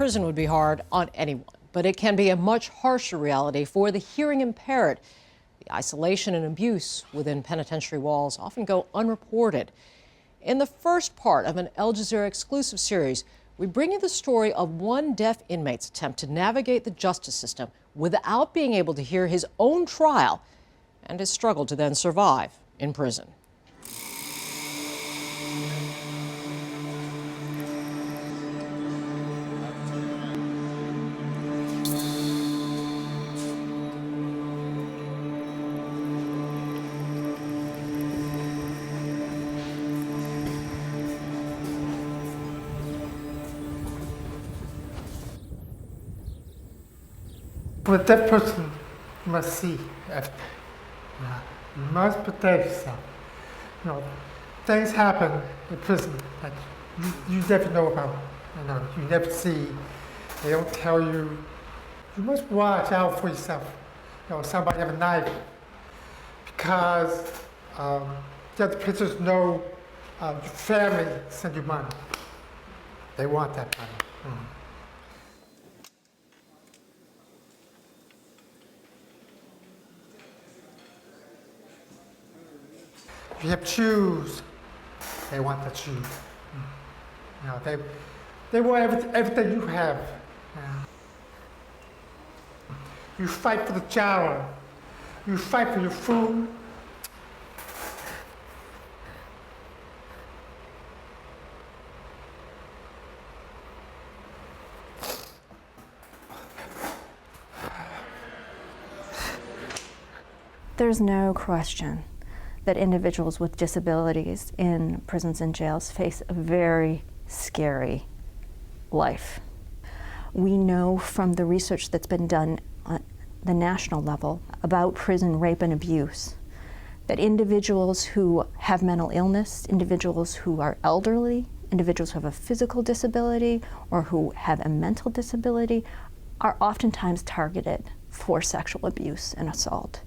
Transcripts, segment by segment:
prison would be hard on anyone, but it can be a much harsher reality for the hearing impaired. The isolation and abuse within penitentiary walls often go unreported. In the first part of an Al Jazeera exclusive series, we bring you the story of one deaf inmate's attempt to navigate the justice system without being able to hear his own trial and his struggle to then survive in prison. But that person must see everything. You must protect yourself. Things happen in prison that you never know about. You never see. They don't tell you. You must watch out for yourself. Somebody have a knife because the other prisoners know your family send you money. They want that money. If you have shoes, they want the shoes. They want everything you have. You fight for the shower. You fight for your food. There's no question that individuals with disabilities in prisons and jails face a very scary life. We know from the research that's been done on the national level about prison rape and abuse that individuals who have mental illness, individuals who are elderly, individuals who have a physical disability or who have a mental disability are oftentimes targeted for sexual abuse and assault.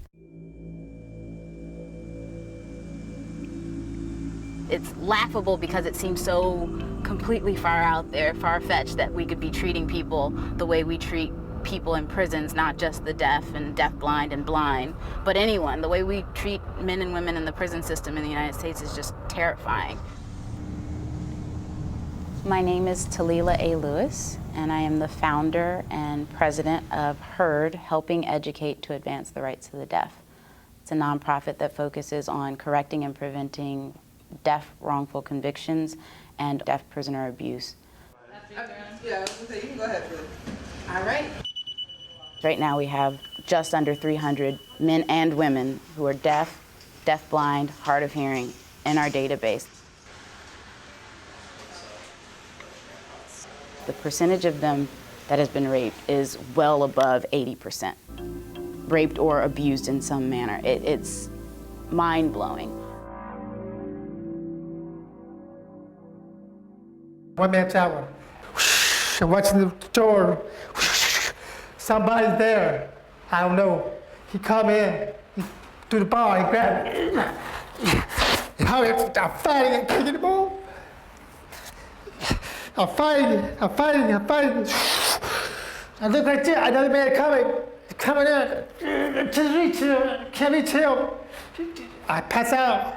It's laughable because it seems so completely far out there, far-fetched, that we could be treating people the way we treat people in prisons, not just the deaf and deafblind and blind, but anyone. The way we treat men and women in the prison system in the United States is just terrifying. My name is Talila A. Lewis, and I am the founder and president of HEARD, Helping Educate to Advance the Rights of the Deaf. It's a nonprofit that focuses on correcting and preventing deaf wrongful convictions and deaf prisoner abuse. Yeah, I was gonna say, you can go ahead, please. All right. Right now we have just under 300 men and women who are deaf, deafblind, hard of hearing in our database. The percentage of them that has been raped is well above 80%. Raped or abused in some manner. It's mind-blowing. One man shower. I'm watching the door. Somebody's there. I don't know. He come in through the bar and grab me. I'm fighting and kicking the ball. I'm fighting. I look right there. Another man coming in. Can't reach him. I pass out.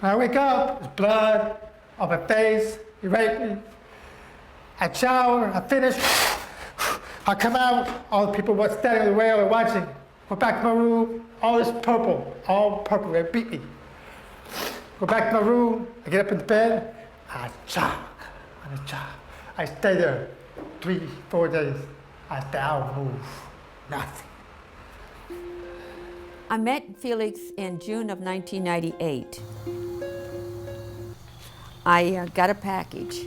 When I wake up, there's blood on my face. He raped me. I shower, I finish. I come out, all the people were standing on the rail and watching. Go back to my room, all purple, they beat me. Go back to my room, I get up in the bed, I jog. I stay there 3-4 days. I don't move, nothing. I met Felix in June of 1998. I got a package.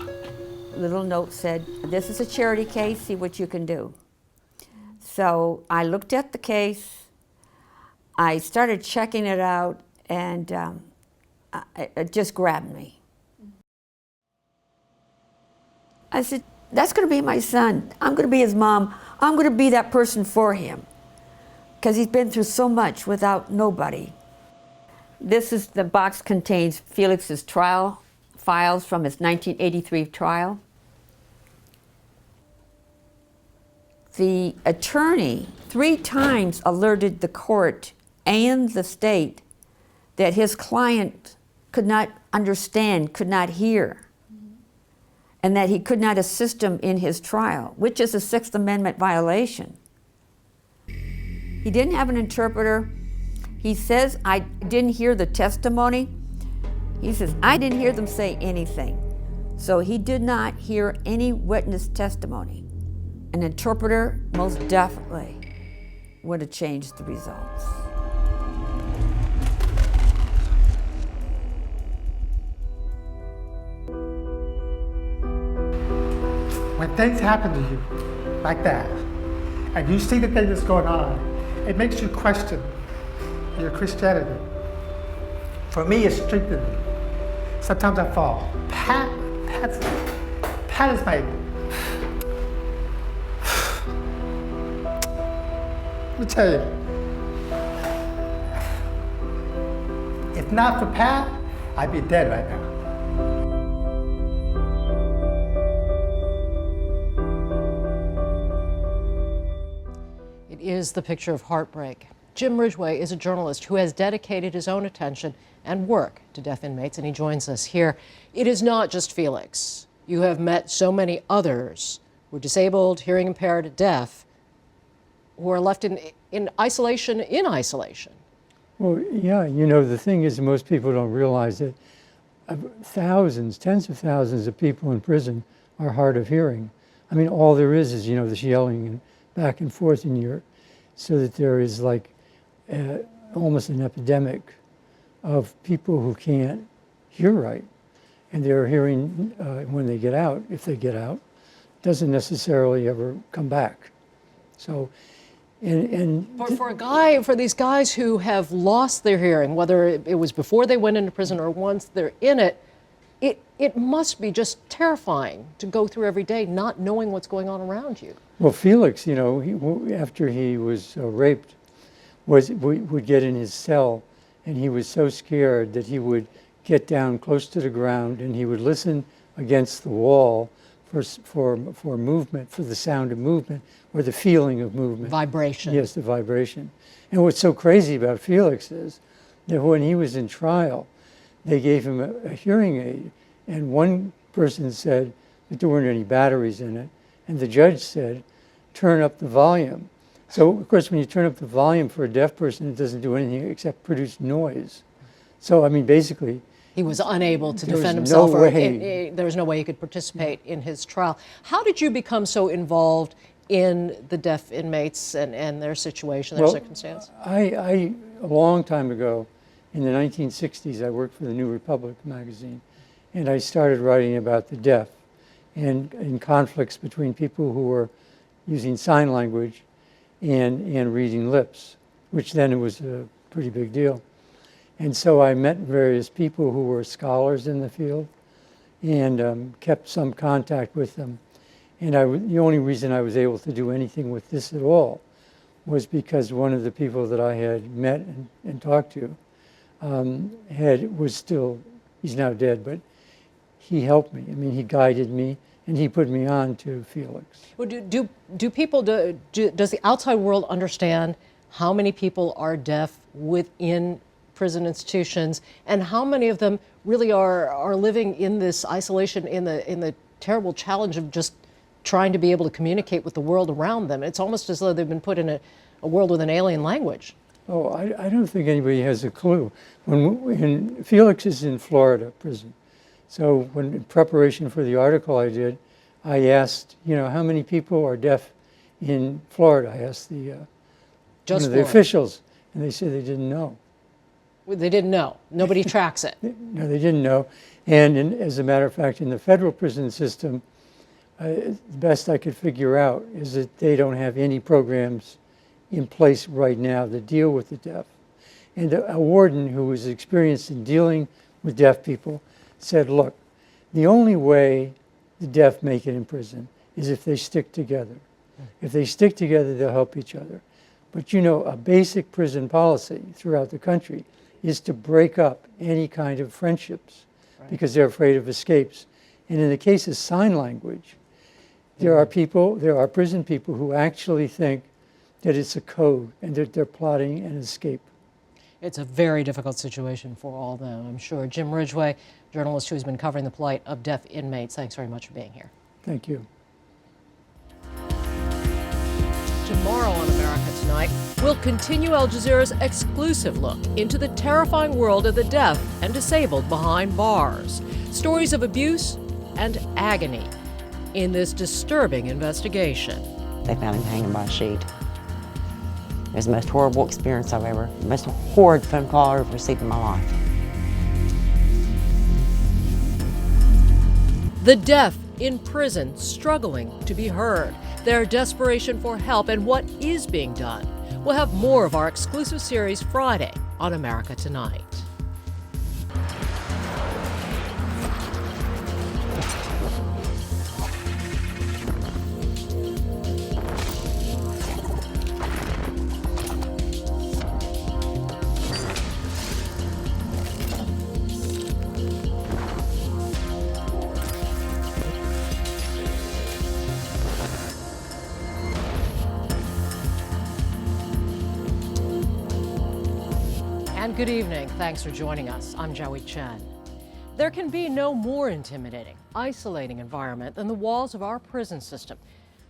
A little note said, "This is a charity case, see what you can do." So I looked at the case, I started checking it out, and it just grabbed me. I said, that's gonna be my son. I'm gonna be his mom. I'm gonna be that person for him, because he's been through so much without nobody. The box contains Felix's trial files from his 1983 trial. The attorney 3 times alerted the court and the state that his client could not understand, could not hear, and that he could not assist him in his trial, which is a Sixth Amendment violation. He didn't have an interpreter. He says, I didn't hear the testimony. He says, I didn't hear them say anything. So he did not hear any witness testimony. An interpreter most definitely would have changed the results. When things happen to you like that, and you see the thing that's going on, it makes you question your Christianity. For me, it strengthens me. Sometimes I fall. Pat is my, let me tell you, if not for Pat, I'd be dead right now. It is the picture of heartbreak. Jim Ridgeway is a journalist who has dedicated his own attention and work to deaf inmates, and he joins us here. It is not just Felix. You have met so many others who are disabled, hearing impaired, deaf, who are left in isolation. Well, yeah, you know, the thing is, most people don't realize that thousands, tens of thousands of people in prison are hard of hearing. I mean, all there is, you know, this yelling and back and forth in your, so that there is like almost an epidemic of people who can't hear right. And their hearing, when they get out, if they get out, doesn't necessarily ever come back. So, for these guys who have lost their hearing, whether it was before they went into prison or once they're in it, it must be just terrifying to go through every day not knowing what's going on around you. Well, Felix, you know, after he was raped, would get in his cell, and he was so scared that he would get down close to the ground and he would listen against the wall for movement, for the sound of movement or the feeling of movement. Vibration. Yes, the vibration. And what's so crazy about Felix is that when he was in trial, they gave him a hearing aid, and one person said that there weren't any batteries in it, and the judge said, turn up the volume. So, of course, when you turn up the volume for a deaf person, it doesn't do anything except produce noise. So, I mean, basically, he was unable to there defend was himself, no or way. there was no way he could participate in his trial. How did you become so involved in the deaf inmates and their situation, their circumstance? A long time ago, in the 1960s, I worked for the New Republic magazine, and I started writing about the deaf and conflicts between people who were using sign language and reading lips, which then it was a pretty big deal. And so I met various people who were scholars in the field and kept some contact with them. And the only reason I was able to do anything with this at all was because one of the people that I had met and talked to he's now dead, but he helped me. I mean, he guided me, and he put me on to Felix. Well, does the outside world understand how many people are deaf within prison institutions, and how many of them really are living in this isolation, in the terrible challenge of just trying to be able to communicate with the world around them? It's almost as though they've been put in a world with an alien language. Oh, I don't think anybody has a clue. When Felix is in Florida prison, so when in preparation for the article I did, I asked, you know, how many people are deaf in Florida? I asked one of the officials, and they said they didn't know. They didn't know. Nobody tracks it. No, they didn't know. And as a matter of fact, in the federal prison system, the best I could figure out is that they don't have any programs in place right now that deal with the deaf. And a warden who was experienced in dealing with deaf people said, look, the only way the deaf make it in prison is if they stick together. If they stick together, they'll help each other. But you know, a basic prison policy throughout the country is to break up any kind of friendships because they're afraid of escapes. And in the case of sign language, There are people, there are prison people who actually think that it's a code and that they're plotting an escape. It's a very difficult situation for all of them, I'm sure. Jim Ridgeway, journalist who's been covering the plight of deaf inmates, thanks very much for being here. Thank you. Tomorrow on America Tonight, we'll continue Al Jazeera's exclusive look into the terrifying world of the deaf and disabled behind bars. Stories of abuse and agony in this disturbing investigation. They found him hanging by a sheet. It was the most horrible experience I've ever, the most horrid phone call I've ever received in my life. The deaf in prison struggling to be heard, their desperation for help, and what is being done. We'll have more of our exclusive series Friday on America Tonight. And good evening. Thanks for joining us. I'm Joie Chen. There can be no more intimidating, isolating environment than the walls of our prison system,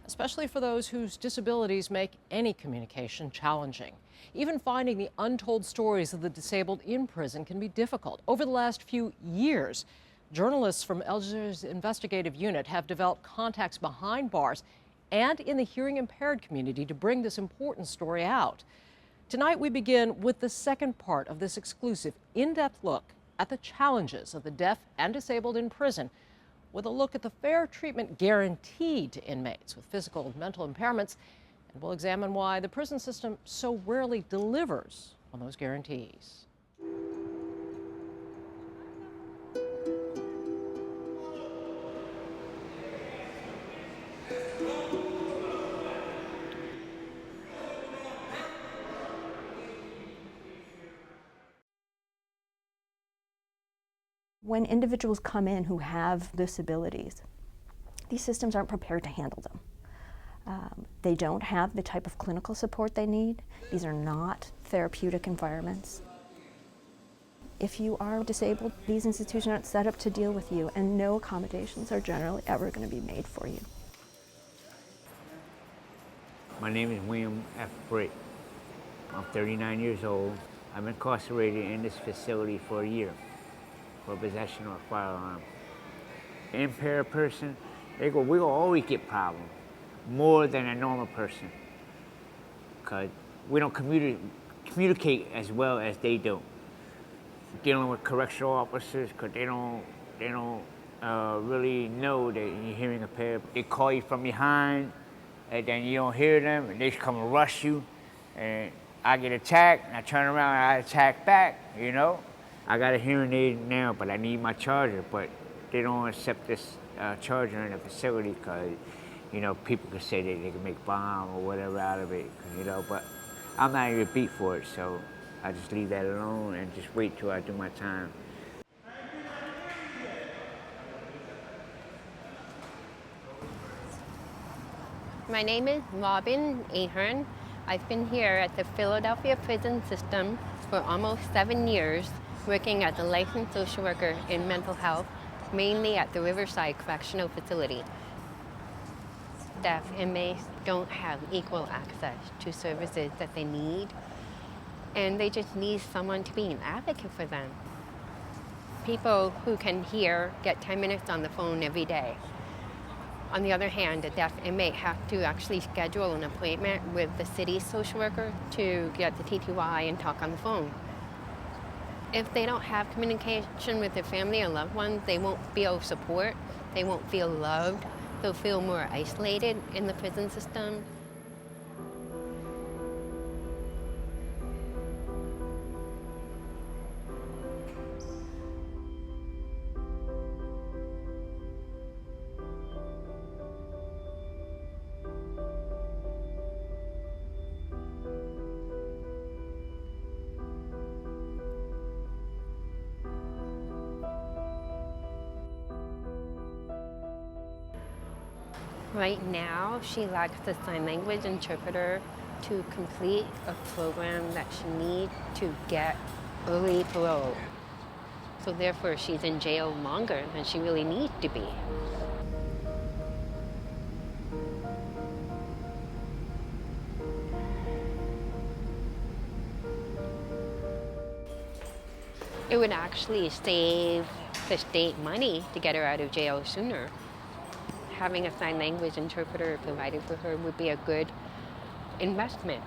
especially for those whose disabilities make any communication challenging. Even finding the untold stories of the disabled in prison can be difficult. Over the last few years, journalists from Al Jazeera's investigative unit have developed contacts behind bars and in the hearing impaired community to bring this important story out. Tonight, we begin with the second part of this exclusive, in-depth look at the challenges of the deaf and disabled in prison, with a look at the fair treatment guaranteed to inmates with physical and mental impairments, and we'll examine why the prison system so rarely delivers on those guarantees. When individuals come in who have disabilities, these systems aren't prepared to handle them. They don't have the type of clinical support they need. These are not therapeutic environments. If you are disabled, these institutions aren't set up to deal with you, and no accommodations are generally ever going to be made for you. My name is William F. Britt. I'm 39 years old. I'm incarcerated in this facility for a year for possession of a firearm. An impaired person, we will always get problems, more than a normal person, because we don't communicate as well as they do. Dealing with correctional officers, because they don't really know that you're hearing impaired. They call you from behind, and then you don't hear them, and they just come and rush you, and I get attacked, and I turn around and I attack back, you know? I got a hearing aid now, but I need my charger, but they don't accept this charger in the facility because, you know, people could say that they can make bomb or whatever out of it, you know, but I'm not even beat for it, so I just leave that alone and just wait till I do my time. My name is Robin Ahern. I've been here at the Philadelphia prison system for almost 7 years, working as a licensed social worker in mental health, mainly at the Riverside Correctional Facility. Deaf inmates don't have equal access to services that they need, and they just need someone to be an advocate for them. People who can hear get 10 minutes on the phone every day. On the other hand, a deaf inmate has to actually schedule an appointment with the city's social worker to get the TTY and talk on the phone. If they don't have communication with their family and loved ones, they won't feel support, they won't feel loved, they'll feel more isolated in the prison system. Right now, she lacks the sign language interpreter to complete a program that she needs to get early parole. So therefore, she's in jail longer than she really needs to be. It would actually save the state money to get her out of jail sooner. Having a sign language interpreter provided for her would be a good investment.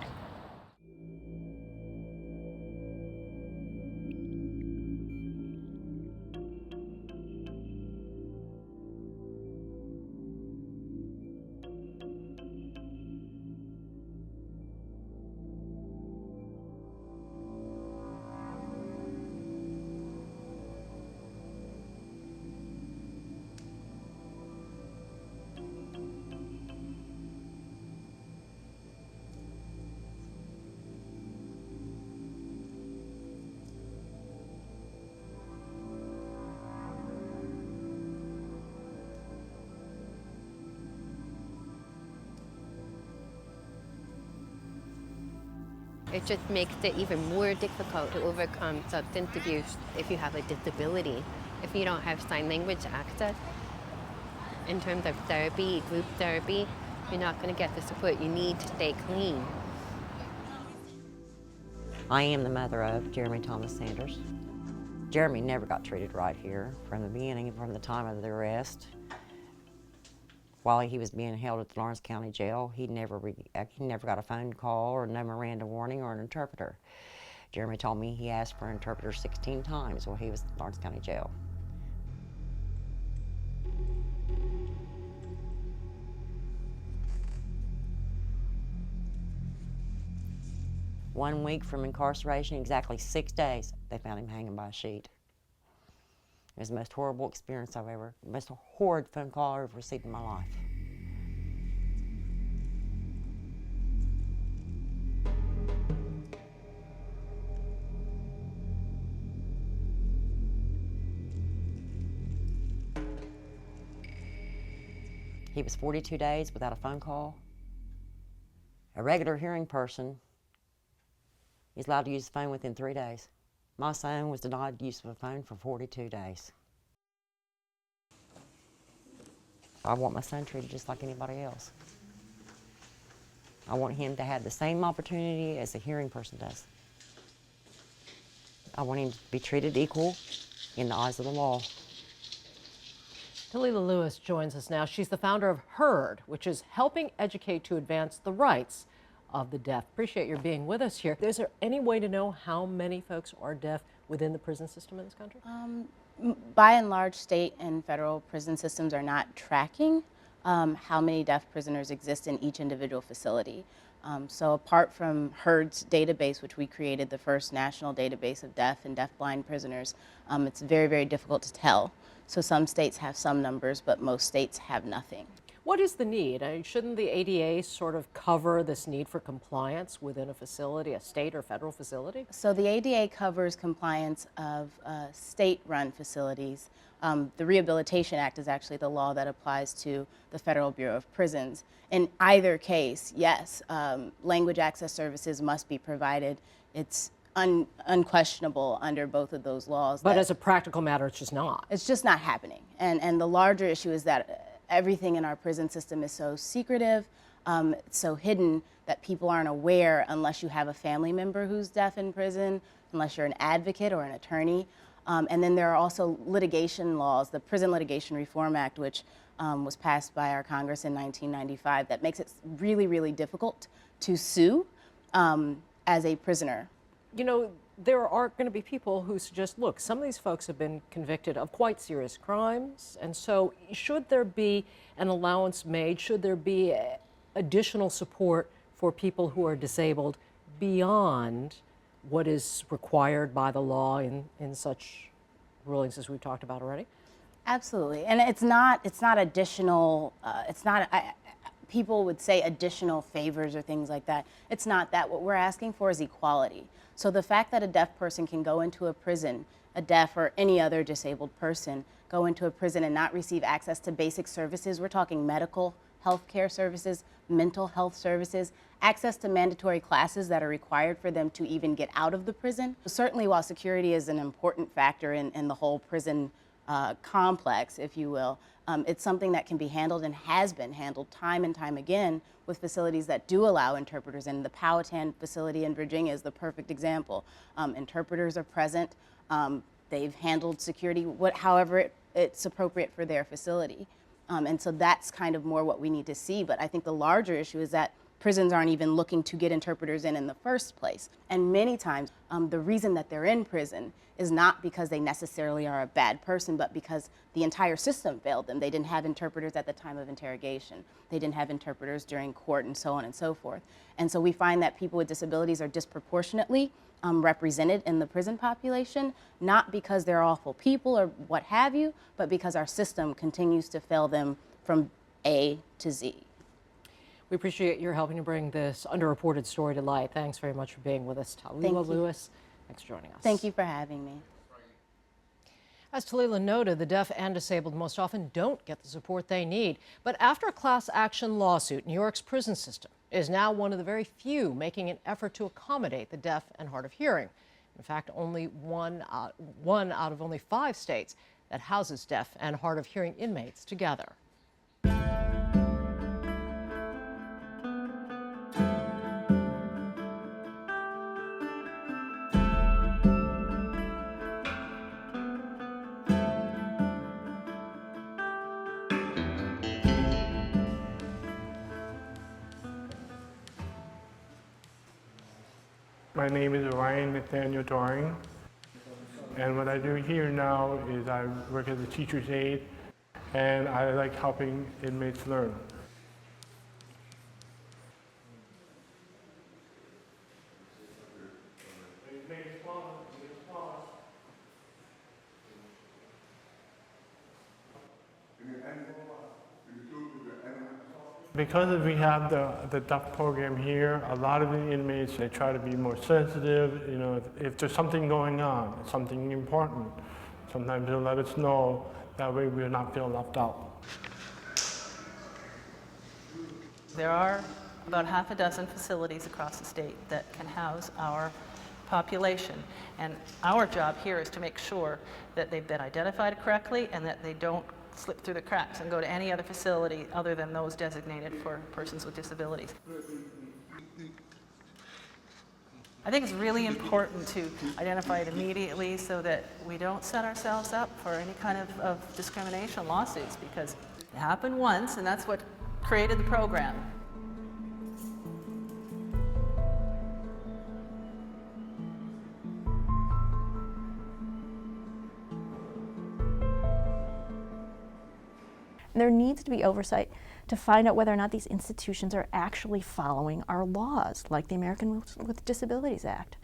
It just makes it even more difficult to overcome substance abuse if you have a disability. If you don't have sign language access, in terms of therapy, group therapy, you're not going to get the support you need to stay clean. I am the mother of Jeremy Thomas Sanders. Jeremy never got treated right here from the beginning, from the time of the arrest. While he was being held at the Lawrence County Jail, he never got a phone call or no Miranda warning or an interpreter. Jeremy told me he asked for an interpreter 16 times while he was at Lawrence County Jail. One week from incarceration, exactly 6 days, they found him hanging by a sheet. It was the most horrible experience the most horrid phone call I've ever received in my life. He was 42 days without a phone call. A regular hearing person is allowed to use the phone within 3 days. My son was denied use of a phone for 42 days. I want my son treated just like anybody else. I want him to have the same opportunity as a hearing person does. I want him to be treated equal in the eyes of the law. Talila Lewis joins us now. She's the founder of HEARD, which is helping educate to advance the rights of the deaf. Appreciate your being with us here. Is there any way to know how many folks are deaf within the prison system in this country? By and large, state and federal prison systems are not tracking how many deaf prisoners exist in each individual facility. So apart from HEARD's database, which we created, the first national database of deaf and deafblind prisoners, it's very, very difficult to tell. So some states have some numbers, but most states have nothing. What is the need? I mean, shouldn't the ADA sort of cover this need for compliance within a facility, a state or federal facility? So the ADA covers compliance of state-run facilities. The Rehabilitation Act is actually the law that applies to the Federal Bureau of Prisons. In either case, yes, language access services must be provided. It's unquestionable under both of those laws. But as a practical matter, it's just not. It's just not happening. And the larger issue is that everything in our prison system is so secretive, so hidden that people aren't aware unless you have a family member who's deaf in prison, unless you're an advocate or an attorney. And then there are also litigation laws, the Prison Litigation Reform Act, which was passed by our Congress in 1995, that makes it really, really difficult to sue as a prisoner. You know, there are going to be people who suggest, look, some of these folks have been convicted of quite serious crimes, and so should there be an allowance made? Should there be additional support for people who are disabled beyond what is required by the law in such rulings as we've talked about already? Absolutely, and it's not additional. People would say additional favors or things like that. It's not that. What we're asking for is equality. So the fact that a deaf person can go into a prison, a deaf or any other disabled person, go into a prison and not receive access to basic services, we're talking medical, healthcare services, mental health services, access to mandatory classes that are required for them to even get out of the prison. Certainly, while security is an important factor in the whole prison complex, if you will, it's something that can be handled and has been handled time and time again with facilities that do allow interpreters. And the Powhatan facility in Virginia is the perfect example. Interpreters are present. They've handled security however it's appropriate for their facility. And so that's kind of more what we need to see. But I think the larger issue is that prisons aren't even looking to get interpreters in the first place. And many times, the reason that they're in prison is not because they necessarily are a bad person, but because the entire system failed them. They didn't have interpreters at the time of interrogation. They didn't have interpreters during court, and so on and so forth. And so we find that people with disabilities are disproportionately represented in the prison population, not because they're awful people or what have you, but because our system continues to fail them from A to Z. We appreciate your helping to bring this underreported story to light. Thanks very much for being with us, Talila Lewis. Thanks for joining us. Thank you for having me. As Talila noted, the deaf and disabled most often don't get the support they need. But after a class action lawsuit, New York's prison system is now one of the very few making an effort to accommodate the deaf and hard of hearing. In fact, only one out of only 5 states that houses deaf and hard of hearing inmates together. My name is McDaniel, and what I do here now is I work as a teacher's aide, and I like helping inmates learn. Because we have the deaf program here, a lot of the inmates, they try to be more sensitive. You know, if there's something going on, something important, sometimes they'll let us know. That way we'll not feel left out. There are about half a dozen facilities across the state that can house our population. And our job here is to make sure that they've been identified correctly and that they don't slip through the cracks and go to any other facility other than those designated for persons with disabilities. I think it's really important to identify it immediately so that we don't set ourselves up for any kind of discrimination lawsuits, because it happened once and that's what created the program. There needs to be oversight to find out whether or not these institutions are actually following our laws, like the Americans with Disabilities Act.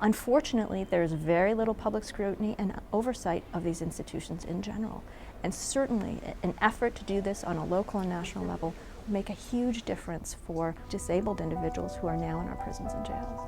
Unfortunately, there's very little public scrutiny and oversight of these institutions in general. And certainly, an effort to do this on a local and national level will make a huge difference for disabled individuals who are now in our prisons and jails.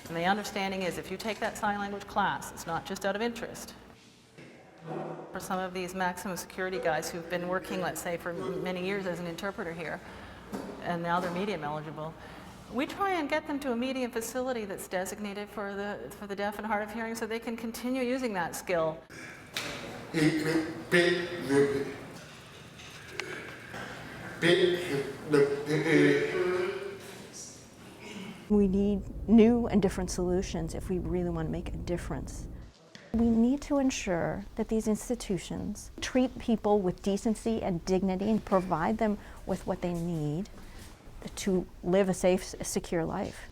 And the understanding is if you take that sign language class, it's not just out of interest. For some of these maximum security guys who've been working, let's say, for many years as an interpreter here, and now they're medium eligible, we try and get them to a medium facility that's designated for the deaf and hard of hearing so they can continue using that skill. We need new and different solutions if we really want to make a difference. We need to ensure that these institutions treat people with decency and dignity and provide them with what they need to live a safe, secure life.